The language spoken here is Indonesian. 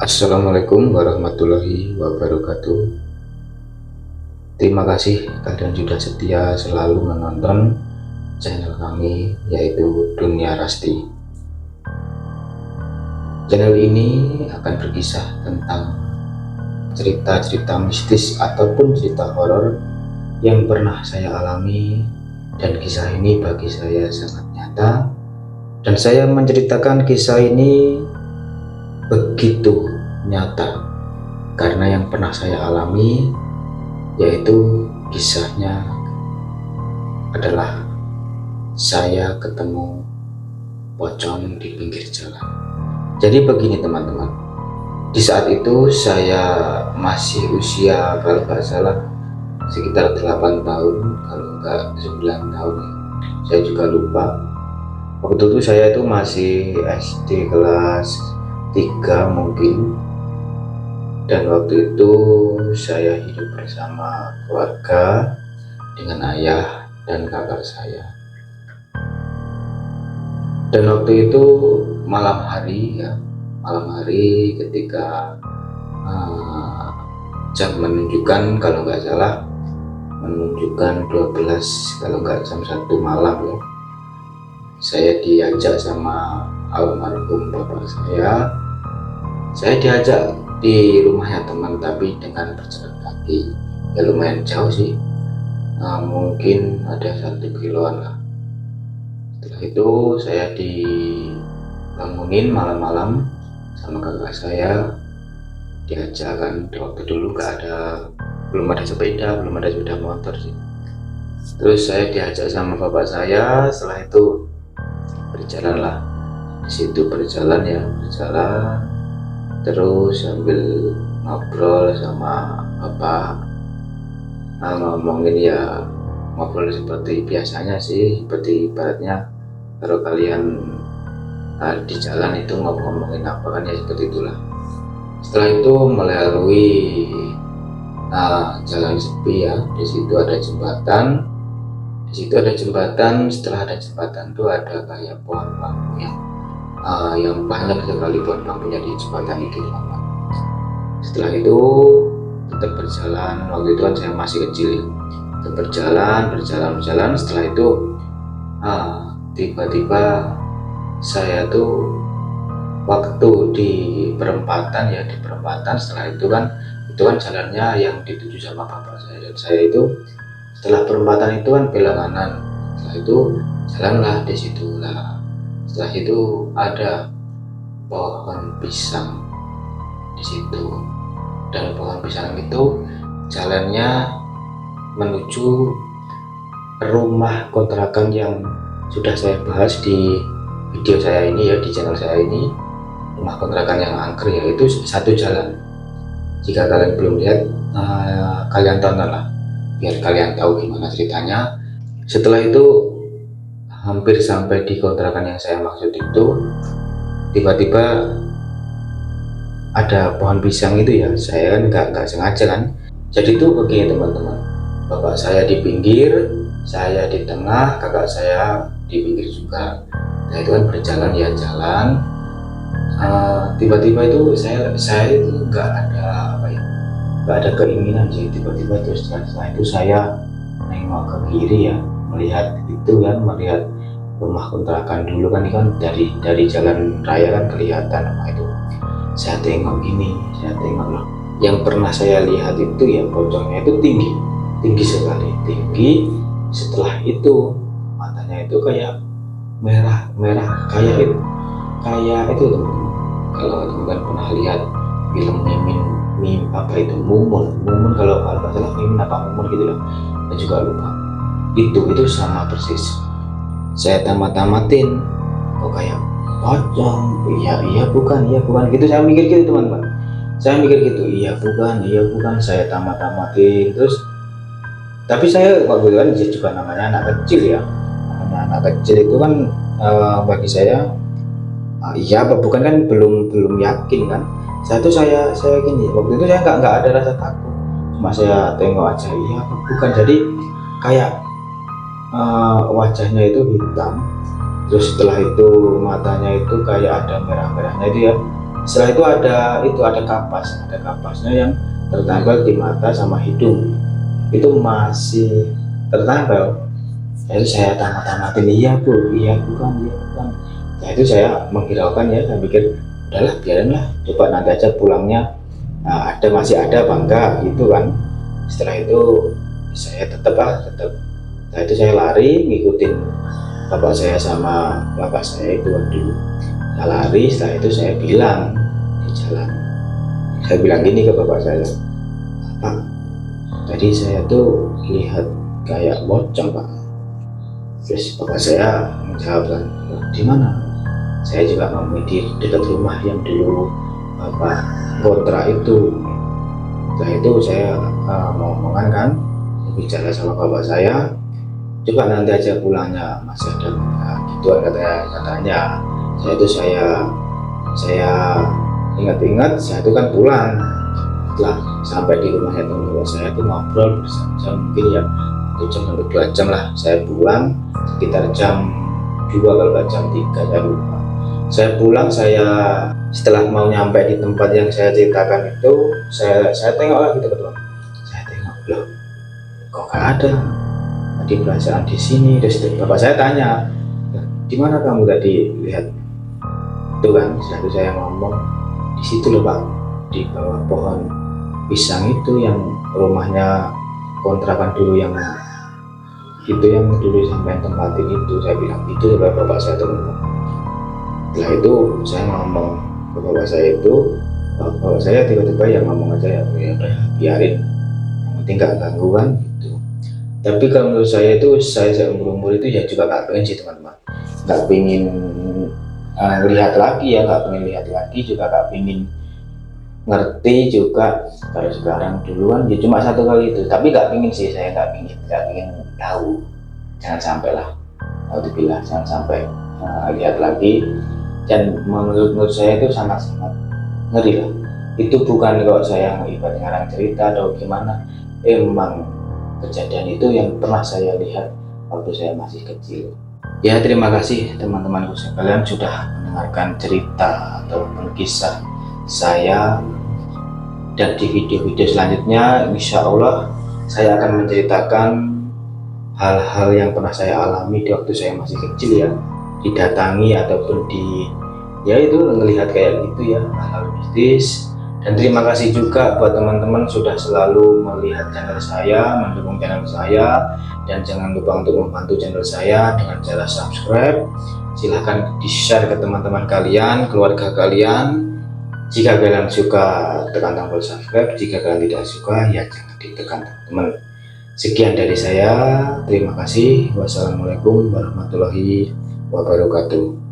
Assalamualaikum warahmatullahi wabarakatuh. Terima kasih kalian sudah setia selalu menonton channel kami, yaitu Dunia Rasti. Channel ini akan berkisah tentang cerita-cerita mistis ataupun cerita horor yang pernah saya alami, dan kisah ini bagi saya sangat nyata, dan saya menceritakan kisah ini begitu nyata karena yang pernah saya alami, yaitu kisahnya adalah saya ketemu pocong di pinggir jalan. Jadi begini teman-teman, di saat itu saya masih usia kalau nggak salah sekitar 8 tahun, kalau nggak 9 tahun ya. Saya juga lupa. Waktu itu saya itu masih SD kelas 3 mungkin, dan waktu itu saya hidup bersama keluarga dengan ayah dan kakak saya. Dan waktu itu malam hari ketika jam menunjukkan kalau nggak salah menunjukkan 12, kalau nggak jam 1 malam ya, saya diajak sama almarhum bapak saya diajak di rumahnya teman, tapi dengan berjalan kaki ya, lumayan jauh sih, mungkin ada 1 kiloan lah. Setelah itu saya dibangunin malam-malam sama kakak saya, diajak kan. Waktu dulu belum ada sepeda motor sih. Terus saya diajak sama bapak saya. Setelah itu berjalan lah, di situ berjalan terus sambil ngobrol sama bapak, ngomongin ya, ngobrol seperti biasanya sih, seperti ibaratnya kalau kalian di jalan itu ngomongin apa kan ya, seperti itulah. Setelah itu melalui jalan sepi ya, di situ ada jembatan. Setelah ada jembatan itu ada kayak pohon bambu yang banyak sekali pohon bambunya di jembatan itu. Setelah itu tetap berjalan. Waktu itu kan saya masih kecil ya. Tetap berjalan. Setelah itu tiba-tiba saya tuh waktu di perempatan. Setelah itu kan jalannya yang dituju sama bapak saya, dan saya itu setelah perempatan itu kan belok kanan. Setelah itu jalanlah di situ lah. Setelah itu ada pohon pisang di situ, dan pohon pisang itu jalannya menuju rumah kontrakan yang sudah saya bahas di video saya ini ya, di channel saya ini. Rumah kontrakan yang angker ya, itu satu jalan. Jika kalian belum lihat, kalian tonton lah biar kalian tahu gimana ceritanya. Setelah itu hampir sampai di kontrakan yang saya maksud itu, tiba-tiba ada pohon pisang itu ya. Saya kan nggak sengaja kan. Jadi itu begini teman-teman, bapak saya di pinggir, saya di tengah, kakak saya di pinggir juga. Nah itu kan berjalan ya, tiba-tiba itu saya itu nggak ada keinginan sih. Tiba-tiba terus setelah itu saya nengok ke kiri ya, melihat rumah kontrakan dulu kan. Ini kan dari jalan raya kan kelihatan rumah itu. Saya tengok loh, yang pernah saya lihat itu ya, pocongnya itu tinggi sekali. Setelah itu matanya itu kayak merah kayak itu teman-teman. Kalau teman-teman pernah lihat film Mimin apa itu, Mumun kalau nggak salah, Mimin apa Mumun gitu loh, saya juga lupa. Itu sama persis. Saya tamatin, kok kayak pocong, iya bukan gitu. Saya mikir gitu teman-teman, iya bukan. Saya tamatin terus, tapi saya waktu itu kan juga namanya anak kecil ya. Anak kecil itu kan bagi saya iya apa bukan kan belum yakin kan. Saya gini, waktu itu saya nggak ada rasa takut, cuma saya tengok aja iya apa bukan. Jadi kayak wajahnya itu hitam, terus setelah itu matanya itu kayak ada merah-merahnya itu ya, Setelah itu ada kapasnya yang tertempel di mata sama hidung, itu masih tertempel. Itu saya tamat-tamatin, iya bu, iya bukan, iya bukan. Nah itu saya menghiraukan ya, saya pikir udahlah biarin lah, coba nanti aja pulangnya masih ada apa enggak gitu kan. Setelah itu saya tetap. Nah itu saya lari ngikutin bapak saya sama bapak saya itu dulu. Saya lari, setelah itu saya bilang di jalan, saya bilang gini ke bapak saya, Pak, tadi saya tuh lihat kayak pocong Pak. Terus bapak saya menjawab kan, di mana? Saya juga ngomong di dekat rumah yang dulu bapak kontrak itu. Setelah itu saya ngomongan kan, bicara sama bapak saya, coba nanti aja pulangnya masih ada gituan katanya. Saya ingat-ingat, saya itu kan pulang. Setelah sampai di rumahnya teman saya itu ngobrol bersama, mungkin ya 1 jam sampai 2 jam lah. Saya pulang sekitar jam 2 kalau nggak jam 3, saya lupa. Saya pulang, setelah mau nyampe di tempat yang saya ceritakan itu, saya tengok lagi teman-teman. Saya tengok, loh kok nggak ada? Tadi perasaan di sini. Terus bapak saya tanya, di mana kamu tadi lihat? Itu kan, setelah saya ngomong, di situ loh Pak, di bawah pohon pisang itu yang rumahnya kontrakan dulu yang dulu sampai tempatin itu. Saya bilang itu ya bapak saya tuh. Setelah itu saya ngomong ke bapak saya tiba-tiba yang ngomong aja ya udah biarin, yang penting gak gangguan gitu. Tapi kalau menurut saya itu, saya umur itu ya juga gak pengen sih teman-teman, gak pengen lihat lagi ya, gak pengen lihat lagi juga, gak pengen ngerti juga. Kalau sekarang duluan ya cuma 1 kali itu, tapi gak pengen sih, saya gak pengen tahu, jangan sampai lah, alhamdulillah jangan sampai lihat lagi. Dan menurut saya itu sangat-sangat ngeri lah. Itu bukan kalau saya ibarat ngarang cerita atau gimana, emang kejadian itu yang pernah saya lihat waktu saya masih kecil. Ya terima kasih teman-temanku sekalian sudah mendengarkan cerita ataupun kisah saya. Dan di video-video selanjutnya insya Allah saya akan menceritakan hal-hal yang pernah saya alami di waktu saya masih kecil ya, didatangi ataupun ya itu melihat kayak gitu ya, hal-hal mistis. Dan terima kasih juga buat teman-teman sudah selalu melihat channel saya, mendukung channel saya, dan jangan lupa untuk membantu channel saya dengan cara subscribe. Silahkan di share ke teman-teman kalian, keluarga kalian. Jika kalian suka, tekan tombol subscribe. Jika kalian tidak suka, ya jangan ditekan teman-teman. Sekian dari saya, terima kasih. Wassalamualaikum warahmatullahi wabarakatuh.